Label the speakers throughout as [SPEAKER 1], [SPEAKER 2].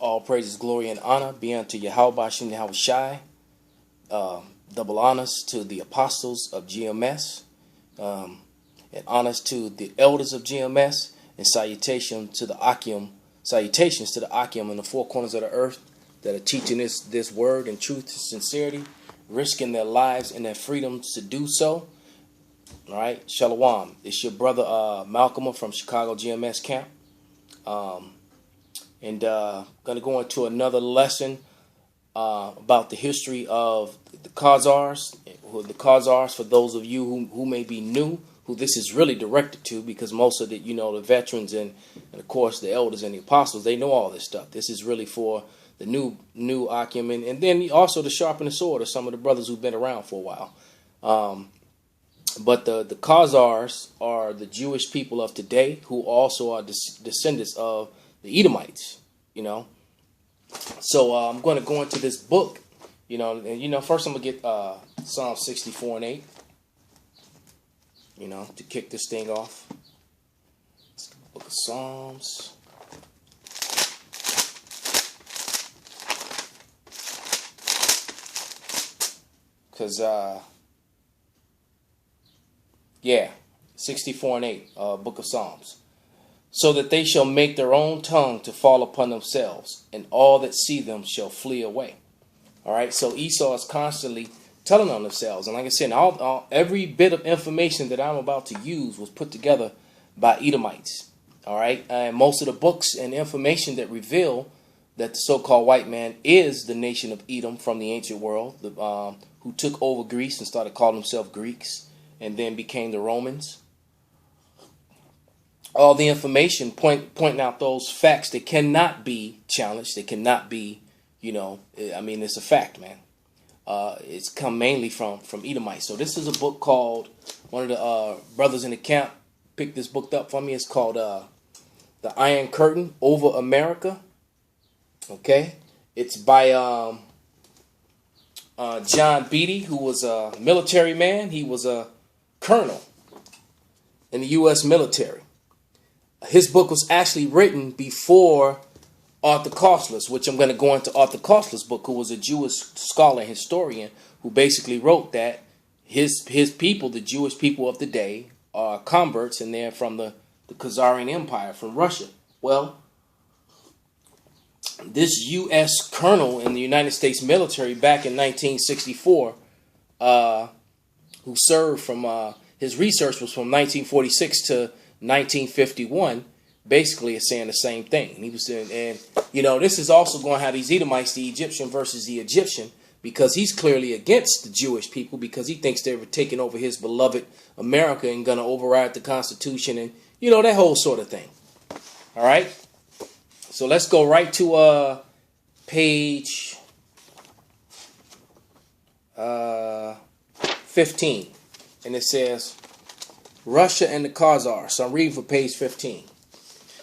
[SPEAKER 1] All praises, glory, and honor be unto Yahweh Shem Yahweh Shai. Double honors to the apostles of GMS, and honors to the elders of GMS, and salutations to the Akim in the four corners of the earth that are teaching this word in truth and sincerity, risking their lives and their freedoms to do so. All right, Shalom. It's your brother Malcolm from Chicago GMS camp. And going to go into another lesson about the history of the Khazars. The Khazars, for those of you who may be new, who this is really directed to, because most of the, the veterans and of course the elders and the apostles, they know all this stuff. This is really for the new Akim, and then also to sharpen the sword of some of the brothers who've been around for a while. But the Khazars are the Jewish people of today who also are descendants of the Edomites, So I'm going to go into this book, and first I'm going to get Psalm 64 and 8, to kick this thing off. It's the book of Psalms. Because, 64 and 8, book of Psalms. So that they shall make their own tongue to fall upon themselves, and all that see them shall flee away. All right, so Esau is constantly telling on themselves. And like I said, every bit of information that I'm about to use was put together by Edomites. All right, and most of the books and information that reveal that the so-called white man is the nation of Edom from the ancient world, who took over Greece and started calling themselves Greeks, and then became the Romans. All the information pointing out those facts that cannot be challenged. They cannot be, it's a fact, man. It's come mainly from Edomites. So this is a book called, one of the brothers in the camp picked this book up for me. It's called The Iron Curtain Over America. Okay. It's by John Beatty, who was a military man. He was a colonel in the U.S. military. His book was actually written before Arthur Koestler's, which I'm going to go into Arthur Koestler's book, who was a Jewish scholar and historian, who basically wrote that his people, the Jewish people of the day, are converts, and they're from the Khazarian Empire, from Russia. Well, this U.S. colonel in the United States military back in 1964, who served from, his research was from 1946 to 1951, basically is saying the same thing. And he was saying, and this is also going to have these Edomites, the Egyptian versus the Egyptian, because he's clearly against the Jewish people, because he thinks they're taking over his beloved America and going to override the Constitution and, that whole sort of thing. All right. So let's go right to page 15. And it says, Russia and the Khazars. So I'm reading from page 15.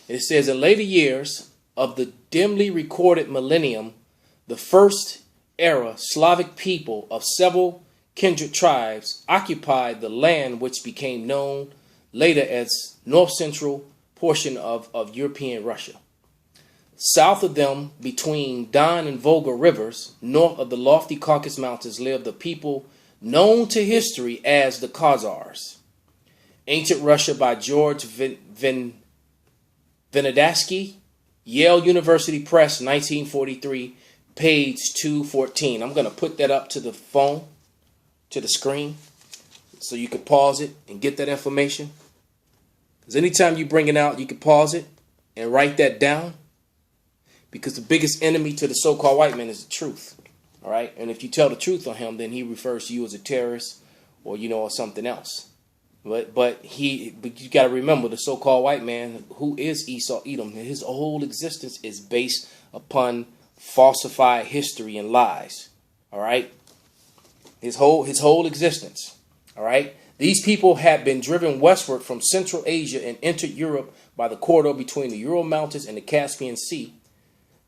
[SPEAKER 1] It says, in later years of the dimly recorded millennium, the first era Slavic people of several kindred tribes occupied the land which became known later as north-central portion of European Russia. South of them, between Don and Volga rivers, north of the lofty Caucasus Mountains, lived the people known to history as the Khazars. Ancient Russia by George Venedasky, Yale University Press, 1943, page 214. I'm going to put that up to the phone, to the screen, so you can pause it and get that information. Because anytime you bring it out, you can pause it and write that down. Because the biggest enemy to the so-called white man is the truth. All right? And if you tell the truth on him, then he refers to you as a terrorist or, or something else. But you got to remember, the so-called white man, who is Esau Edom, his whole existence is based upon falsified history and lies. All right, his whole existence. All right, these people had been driven westward from Central Asia and entered Europe by the corridor between the Ural Mountains and the Caspian Sea.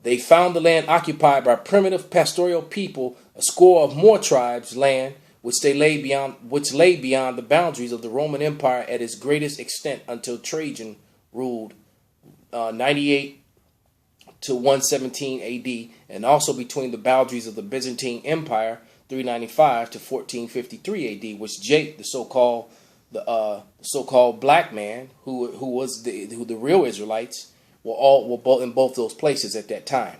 [SPEAKER 1] They found the land occupied by primitive pastoral people, a score of more tribes, land which lay beyond the boundaries of the Roman Empire at its greatest extent until Trajan ruled 98 to 117 AD, and also between the boundaries of the Byzantine Empire 395 to 1453 AD, which Jake, the so-called black man, who was the real Israelites, were both in both those places at that time.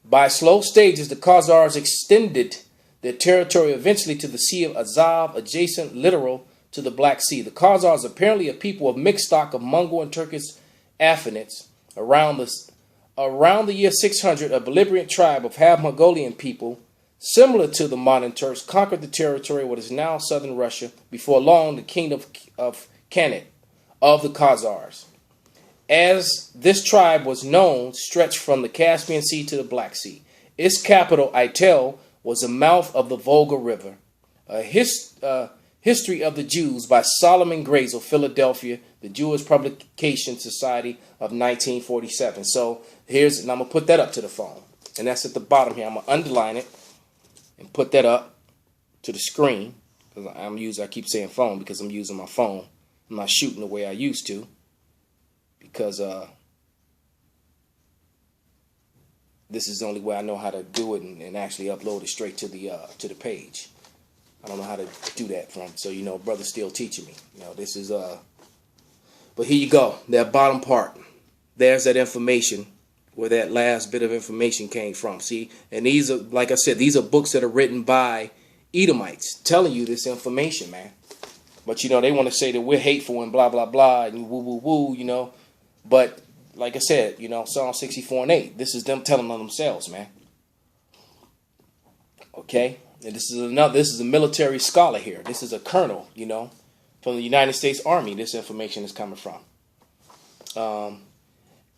[SPEAKER 1] By slow stages, the Khazars extended their territory eventually to the Sea of Azov, adjacent littoral to the Black Sea. The Khazars, apparently a people of mixed stock of Mongol and Turkish Aphanids, around the year 600, a belligerent tribe of half-Mongolian people, similar to the modern Turks, conquered the territory of what is now southern Russia. Before long, the kingdom of Khanate of the Khazars, as this tribe was known, stretched from the Caspian Sea to the Black Sea. Its capital, Itel, was the mouth of the Volga River. A History of the Jews by Solomon Grazel, Philadelphia, the Jewish Publication Society of 1947. So and I'm going to put that up to the phone. And that's at the bottom here. I'm going to underline it and put that up to the screen. Because I keep saying phone because I'm using my phone. I'm not shooting the way I used to. Because this is the only way I know how to do it and actually upload it straight to the page. I don't know how to do that from, so brother's still teaching me. This is but here you go. That bottom part. There's that information where that last bit of information came from. See, and these are, like I said, these are books that are written by Edomites telling you this information, man. But they want to say that we're hateful and blah blah blah and woo woo woo, But like I said, Psalm 64:8. This is them telling on themselves, man. Okay. And this is a military scholar here. This is a colonel, from the United States Army. This information is coming from.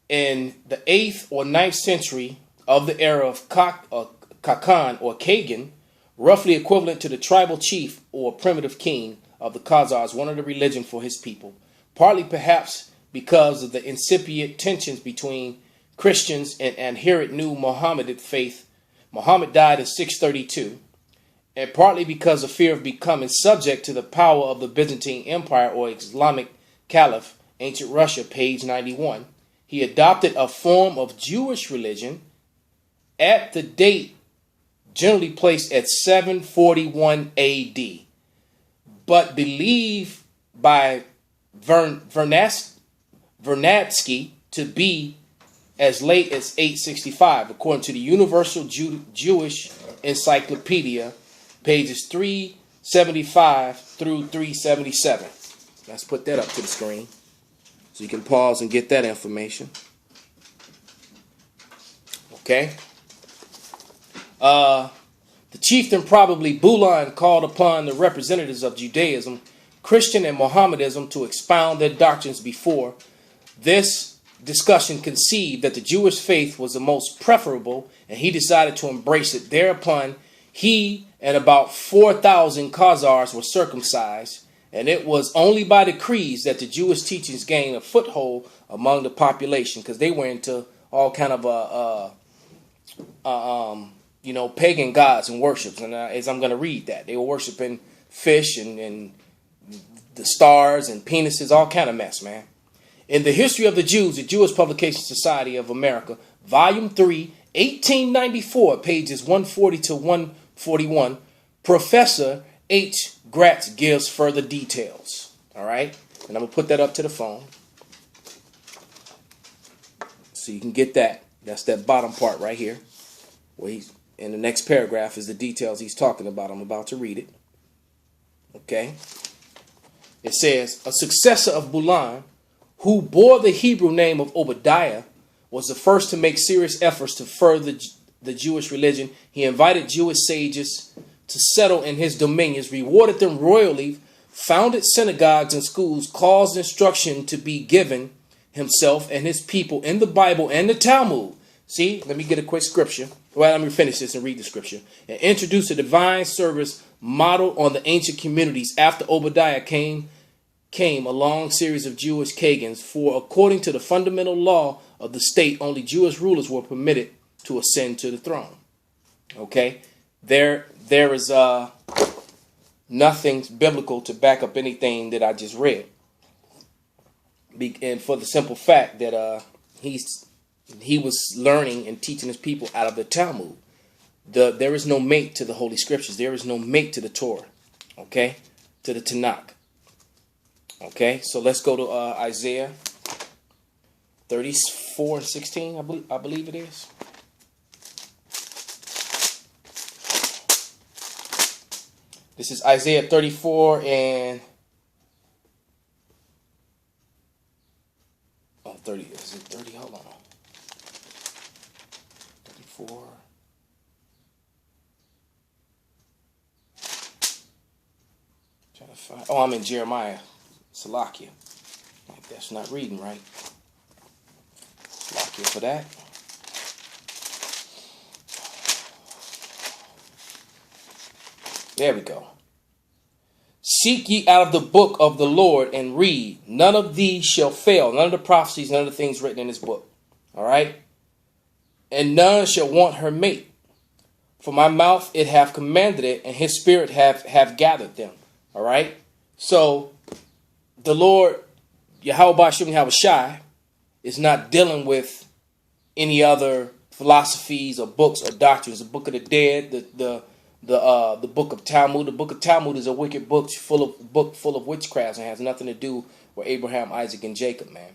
[SPEAKER 1] In the 8th or 9th century of the era of Kakan or Kagan, roughly equivalent to the tribal chief or primitive king of the Khazars, wanted a religion for his people, partly perhaps because of the incipient tensions between Christians and adherent new Mohammedan faith. Muhammad died in 632. And partly because of fear of becoming subject to the power of the Byzantine Empire or Islamic Caliph, ancient Russia, page 91, he adopted a form of Jewish religion at the date generally placed at 741 AD, but believed by Vernadsky to be as late as 865, according to the Universal Jewish Encyclopedia, pages 375 through 377. Let's put that up to the screen so you can pause and get that information. Okay. The chieftain, probably Bulan, called upon the representatives of Judaism, Christian, and Mohammedanism to expound their doctrines before. This discussion conceived that the Jewish faith was the most preferable, and he decided to embrace it. Thereupon, he and about 4,000 Khazars were circumcised, and it was only by decrees that the Jewish teachings gained a foothold among the population, because they were into all kind of pagan gods and worships. And as I'm going to read that, they were worshiping fish and the stars and penises, all kind of mess, man. In the History of the Jews, the Jewish Publication Society of America, Volume 3, 1894, pages 140 to 141, Professor H. Gratz gives further details. All right? And I'm going to put that up to the phone so you can get that. That's that bottom part right here, where he's in the next paragraph is the details he's talking about. I'm about to read it. Okay? It says, a successor of Bulan, who bore the Hebrew name of Obadiah, was the first to make serious efforts to further the Jewish religion. He invited Jewish sages to settle in his dominions, rewarded them royally, founded synagogues and schools, caused instruction to be given himself and his people in the Bible and the Talmud. See, let me get a quick scripture. Well, let me finish this and read the scripture. And introduced a divine service modeled on the ancient communities after Obadiah came a long series of Jewish Kagans, for according to the fundamental law of the state, only Jewish rulers were permitted to ascend to the throne. Okay? There is nothing biblical to back up anything that I just read. And for the simple fact that he's He was learning and teaching his people out of the Talmud. There is no mate to the Holy Scriptures. There is no mate to the Torah. Okay? To the Tanakh. Okay? So let's go to Isaiah 34:16, I believe it is. This is Isaiah 34 and 30. Is it 30? Hold on. 34. Trying to find. Oh, I'm in Jeremiah. Salakia. That's not reading right. Salakia for that. There we go. Seek ye out of the book of the Lord and read. None of these shall fail. None of the prophecies, none of the things written in this book. All right? And none shall want her mate. For my mouth it hath commanded it, and his spirit have gathered them. All right? So, the Lord, Yahweh Shem Yahushai, is not dealing with any other philosophies or books or doctrines. The Book of the Dead, the book of Talmud. The book of Talmud is a wicked book full of witchcrafts and has nothing to do with Abraham, Isaac, and Jacob, man.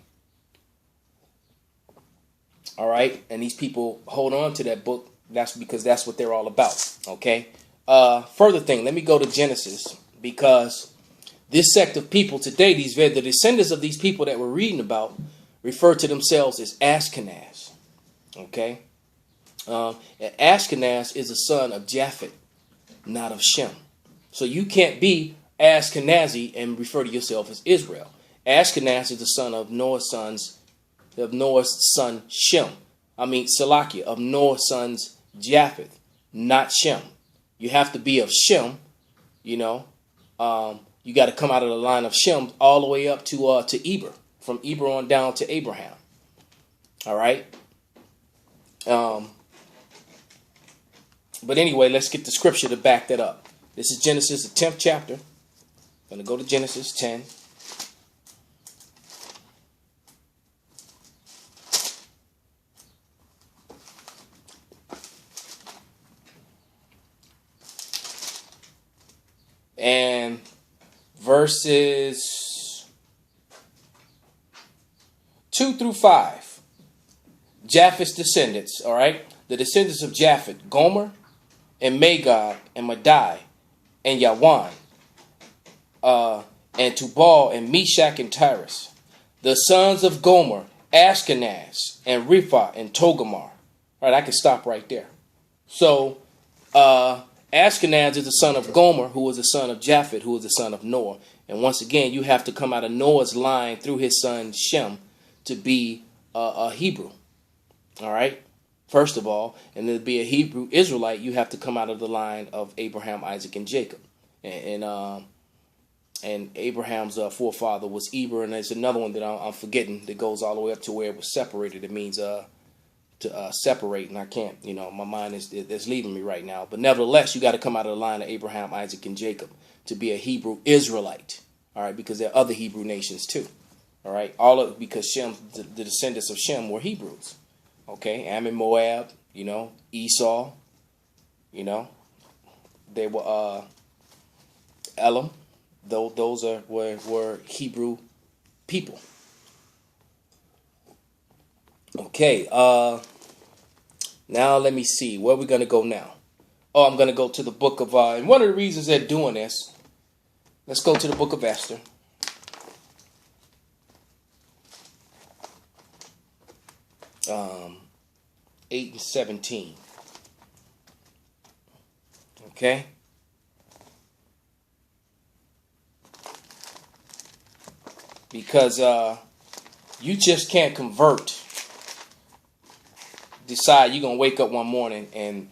[SPEAKER 1] All right, and these people hold on to that book. That's because that's what they're all about. Okay. Further thing, let me go to Genesis, because this sect of people today, the descendants of these people that we're reading about, refer to themselves as Ashkenaz. Okay. And Ashkenaz is a son of Japheth, not of Shem. So you can't be Ashkenazi and refer to yourself as Israel. Ashkenaz is the son of Noah's son Shem. Salakia, of Noah's sons Japheth, not Shem. You have to be of Shem, you got to come out of the line of Shem all the way up to Eber, from Eber on down to Abraham. All right. But anyway, let's get the scripture to back that up. This is Genesis, the 10th chapter. I'm going to go to Genesis 10. And verses 2 through 5. Japheth's descendants, all right? The descendants of Japheth, Gomer, and Magog, and Madai, and Yawan, and Tubal, and Meshach, and Tyrus. The sons of Gomer, Ashkenaz, and Rephah, and Togarmah. All right, I can stop right there. So, Ashkenaz is the son of Gomer, who was the son of Japheth, who was the son of Noah. And once again, you have to come out of Noah's line through his son Shem to be a Hebrew. All right? First of all, and to be a Hebrew Israelite, you have to come out of the line of Abraham, Isaac, and Jacob. And Abraham's forefather was Eber, and there's another one that I'm forgetting that goes all the way up to where it was separated. It means to separate, and I can't, my mind is leaving me right now. But nevertheless, you got to come out of the line of Abraham, Isaac, and Jacob to be a Hebrew Israelite. All right, because there are other Hebrew nations too. All right, because Shem, the descendants of Shem were Hebrews. Okay, Ammon, Moab, Esau, they were Elam. Those were Hebrew people. Okay, now let me see. Where are we going to go now? Oh, I'm going to go to the book of, and one of the reasons they're doing this, let's go to the book of Esther. Um, 8 and 17. Okay. Because you just can't decide you're going to wake up one morning and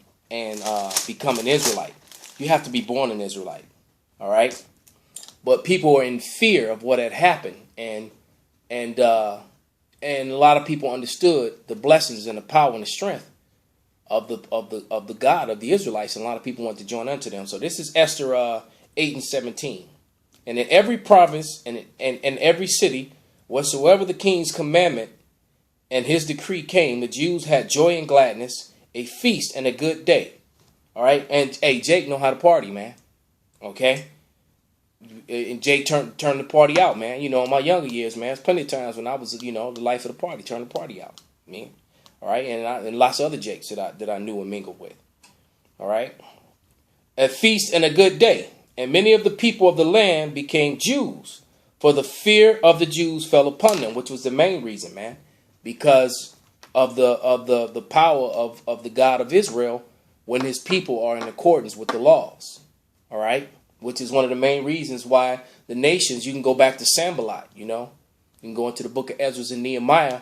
[SPEAKER 1] become an Israelite. You have to be born an Israelite. All right? But people are in fear of what had happened, and a lot of people understood the blessings and the power and the strength of the God of the Israelites, and a lot of people want to join unto them. So this is Esther 8 and 17. And in every province and every city, whatsoever the king's commandment and his decree came, the Jews had joy and gladness, a feast and a good day. All right. And hey, Jake know how to party, man. Okay. And Jake turned the party out, man. You know, in my younger years, man, there's plenty of times when I was, you know, the life of the party, turn the party out. Man. All right. And lots of other Jakes that I knew and mingled with. All right. A feast and a good day. And many of the people of the land became Jews, for the fear of the Jews fell upon them, which was the main reason, man, because of the power of the God of Israel when his people are in accordance with the laws. All right. Which is one of the main reasons why the nations, you can go back to Sambalot, you know, you can go into the book of Ezra and Nehemiah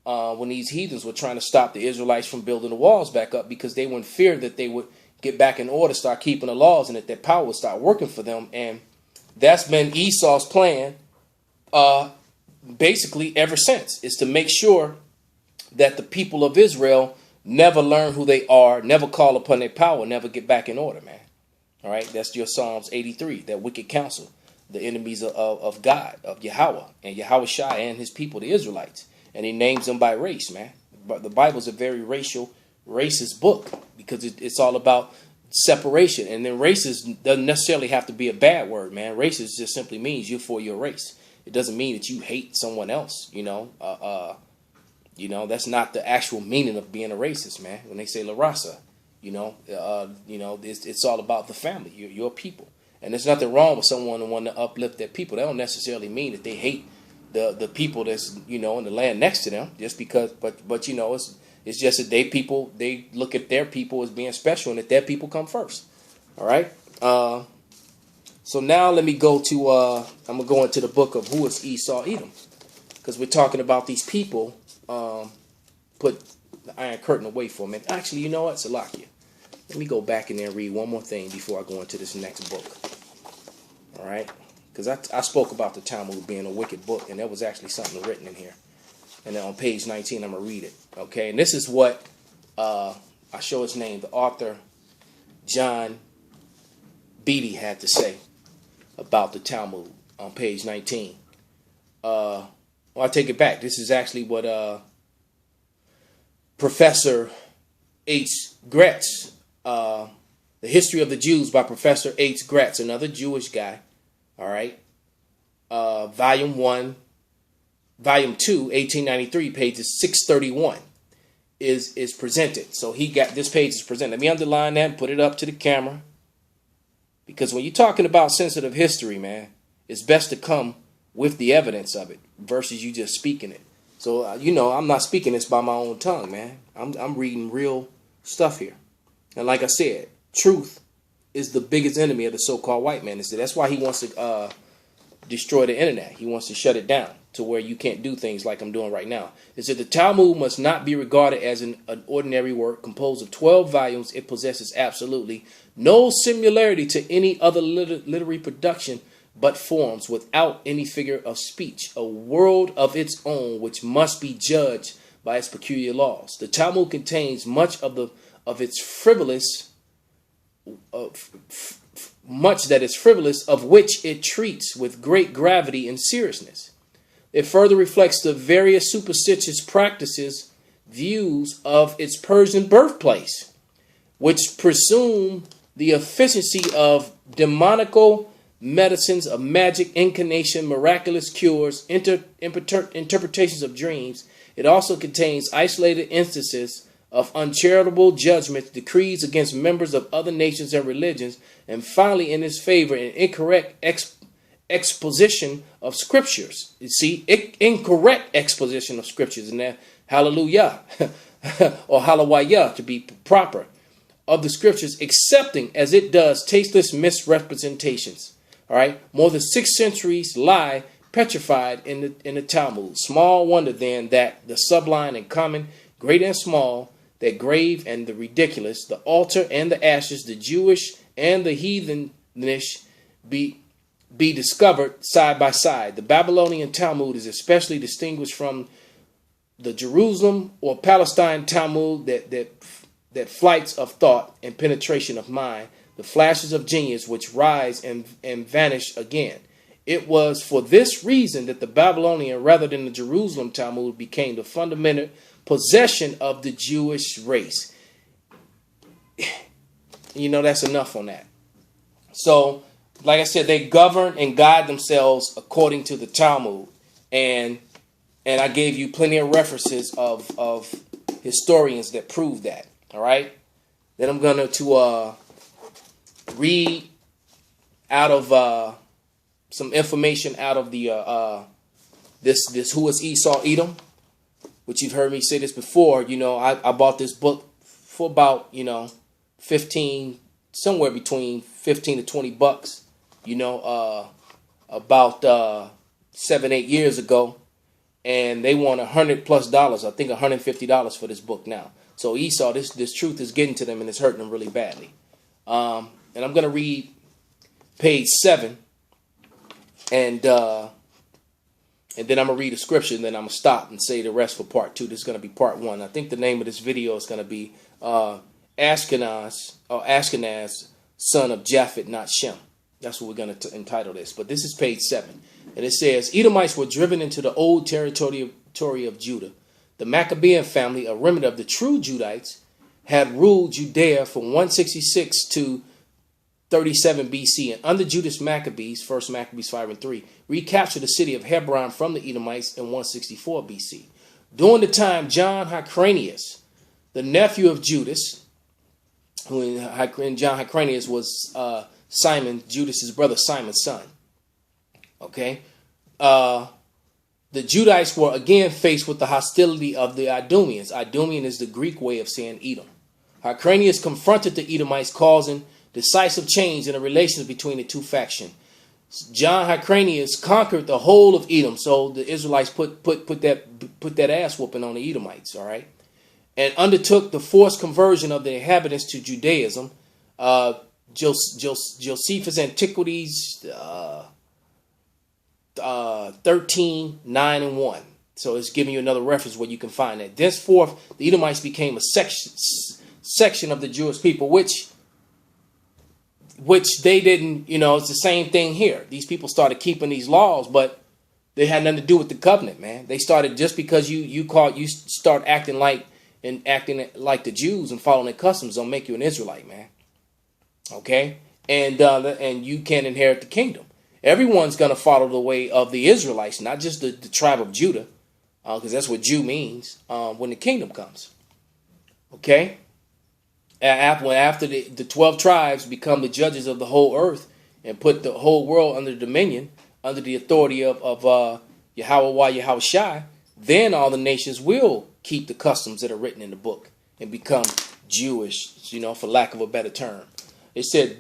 [SPEAKER 1] when these heathens were trying to stop the Israelites from building the walls back up because they were in fear that they would get back in order, start keeping the laws, and that their power would start working for them. And that's been Esau's plan basically ever since, is to make sure that the people of Israel never learn who they are, never call upon their power, never get back in order, man. All right, that's your Psalms 83, that wicked counsel, the enemies of God, of Yahweh, and Yahweh Shai and his people, the Israelites. And he names them by race, man. But the Bible's a very racist book because it's all about separation. And then racist doesn't necessarily have to be a bad word, man. Racist just simply means you're for your race. It doesn't mean that you hate someone else, you know. That's not the actual meaning of being a racist, man. When they say La Raza. It's all about the family, your people. And there's nothing wrong with someone who want to uplift their people. That don't necessarily mean that they hate the people that's, in the land next to them, just because, but it's just that they look at their people as being special and that their people come first. All right. So now let me go to, I'm going to go into the book of who is Esau Edom, because we're talking about these people, put the Iron Curtain away for a minute. Actually, you know what? Salakia. Let me go back in there and read one more thing before I go into this next book. All right? Because I spoke about the Talmud being a wicked book, and there was actually something written in here. And then on page 19, I'm going to read it. Okay? And this is what, I show his name, the author, John Beatty, had to say about the Talmud on page 19. I take it back. This is actually what Professor H. Gretz, The History of the Jews by Professor H. Gretz, another Jewish guy, all right, Volume 2, 1893, pages 631, is presented. So this page is presented. Let me underline that and put it up to the camera, because when you're talking about sensitive history, man, it's best to come with the evidence of it versus you just speaking it. So, I'm not speaking this by my own tongue, man. I'm reading real stuff here. And like I said, truth is the biggest enemy of the so-called white man. That's why he wants to destroy the internet. He wants to shut it down to where you can't do things like I'm doing right now. It said the Talmud must not be regarded as an ordinary work composed of 12 volumes. It possesses absolutely no similarity to any other literary production but forms without any figure of speech, a world of its own which must be judged by its peculiar laws. The Talmud contains much its frivolous, much that is frivolous, of which it treats with great gravity and seriousness. It further reflects the various superstitious practices, views of its Persian birthplace, which presume the efficiency of demonical medicines, of magic, incantation, miraculous cures, interpretations of dreams. It also contains isolated instances of uncharitable judgments, decrees against members of other nations and religions, and finally, in its favor, an incorrect exposition of scriptures. You see, incorrect exposition of scriptures, and that hallelujah or hallelujah to be proper of the scriptures, accepting as it does tasteless misrepresentations. All right, more than 6 centuries lie petrified in the Talmud. Small wonder then that the sublime and common, great and small, that grave and the ridiculous, the altar and the ashes, the Jewish and the heathenish be discovered side by side. The Babylonian Talmud is especially distinguished from the Jerusalem or Palestine Talmud, that flights of thought and penetration of mind, the flashes of genius which rise and vanish again. It was for this reason that the Babylonian, rather than the Jerusalem Talmud, became the fundamental possession of the Jewish race. That's enough on that. So, like I said, they govern and guide themselves according to the Talmud. And I gave you plenty of references of historians that prove that. All right. Then I'm going to read out of some information out of the this Who is Esau Edom, which you've heard me say this before. I bought this book for about 15, somewhere between 15 to 20 bucks. About 7-8 years ago, and they want $100+. I think $150 for this book now. So Esau, this truth is getting to them, and it's hurting them really badly. And I'm going to read page 7, and then I'm going to read a scripture, and then I'm going to stop and say the rest for part 2. This is going to be part 1. I think the name of this video is going to be Ashkenaz, son of Japath, not Shem. That's what we're going to entitle this. But this is page 7. And it says, Edomites were driven into the old territory of Judah. The Maccabean family, a remnant of the true Judites, had ruled Judea from 166 to 37 BC. And under Judah's Maccabees, 1 Maccabees 5 and 3, recaptured the city of Hebron from the Edomites in 164 BC. During the time, John Hyrcanus, the nephew of Judas, who John Hyrcanus was Simon, Judas's brother Simon's son. Okay. The Judites were again faced with the hostility of the Idumeans. Idumean is the Greek way of saying Edom. Hyrcanus confronted the Edomites, causing decisive change in the relations between the two factions. John Hyrcanus conquered the whole of Edom, so the Israelites put that ass whooping on the Edomites, all right, and undertook the forced conversion of the inhabitants to Judaism. Josephus Antiquities 13, 9, and 1. So it's giving you another reference where you can find that. Thenceforth, the Edomites became a section of the Jewish people, which they didn't, it's the same thing here. These people started keeping these laws, but they had nothing to do with the covenant, man. They started just because you start acting like the Jews and following their customs don't make you an Israelite, man. Okay, and you can't inherit the kingdom. Everyone's going to follow the way of the Israelites, not just the tribe of Judah, because that's what Jew means when the kingdom comes. Okay, after the 12 tribes become the judges of the whole earth and put the whole world under dominion, under the authority of Yahweh Shai, then all the nations will keep the customs that are written in the book and become Jewish, for lack of a better term. It said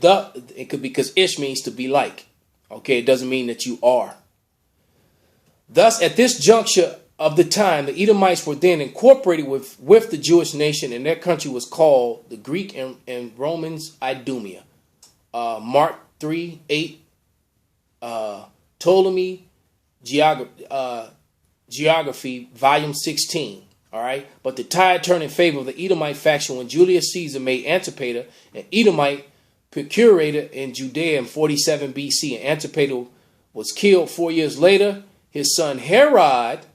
[SPEAKER 1] it could because ish means to be like. Okay, it doesn't mean that you are. Thus, at this juncture of the time, the Edomites were then incorporated with the Jewish nation, and their country was called the Greek and Romans Idumea. Mark 3:8, Ptolemy Geography, Volume 16. All right, but the tide turned in favor of the Edomite faction when Julius Caesar made Antipater an Edomite procurator in Judea in 47 BC. And Antipater was killed 4 years later. His son Herod,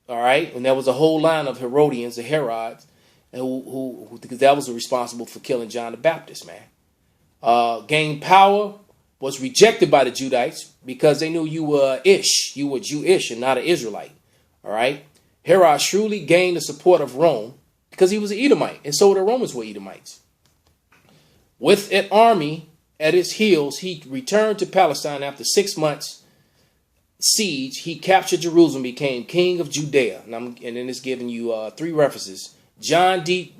[SPEAKER 1] all right, and there was a whole line of Herodians, the Herods, who because that was responsible for killing John the Baptist, man. Gained power, was rejected by the Judites because they knew you were Jewish and not an Israelite. All right. Herod shrewdly gained the support of Rome because he was an Edomite, and so the Romans were Edomites. With an army at his heels, he returned to Palestine after 6 months siege. He captured Jerusalem, became king of Judea. And then it's giving you 3 references. John D.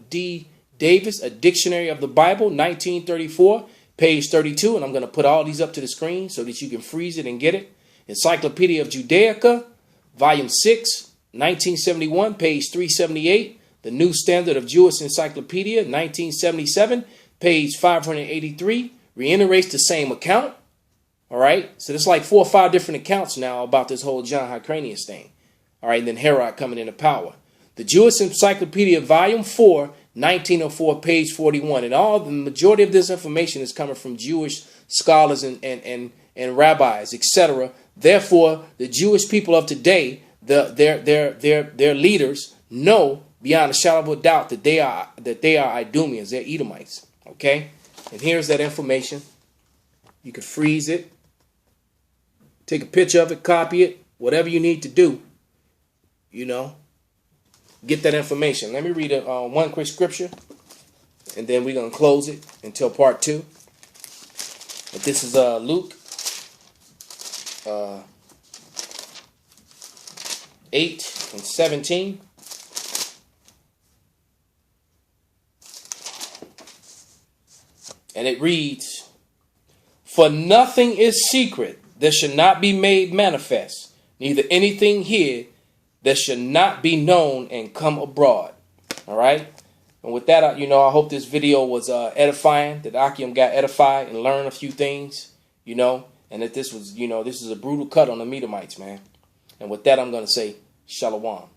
[SPEAKER 1] Davis, A Dictionary of the Bible, 1934, page 32. And I'm going to put all these up to the screen so that you can freeze it and get it. Encyclopedia of Judaica, volume 6, 1971, page 378. The New Standard of Jewish Encyclopedia, 1977, page 583, reiterates the same account. All right. So there's like 4 or 5 different accounts now about this whole John Hyrcanus thing. All right. And then Herod coming into power. The Jewish Encyclopedia, volume 4, 1904, page 41. And the majority of this information is coming from Jewish scholars and and rabbis, etc. Therefore, the Jewish people of today, their leaders know beyond a shadow of a doubt that they are Idumeans, they're Edomites. Okay, and here's that information. You can freeze it, take a picture of it, copy it, whatever you need to do. You know, get that information. Let me read one quick scripture, and then we're gonna close it until part 2. But this is Luke 8:17. And it reads, "For nothing is secret that should not be made manifest, neither anything hid that should not be known and come abroad." All right. And with that, I hope this video was edifying, that Akim got edified and learned a few things, and that this was, this is a brutal cut on the Edomites, man. And with that, I'm going to say, Shalom.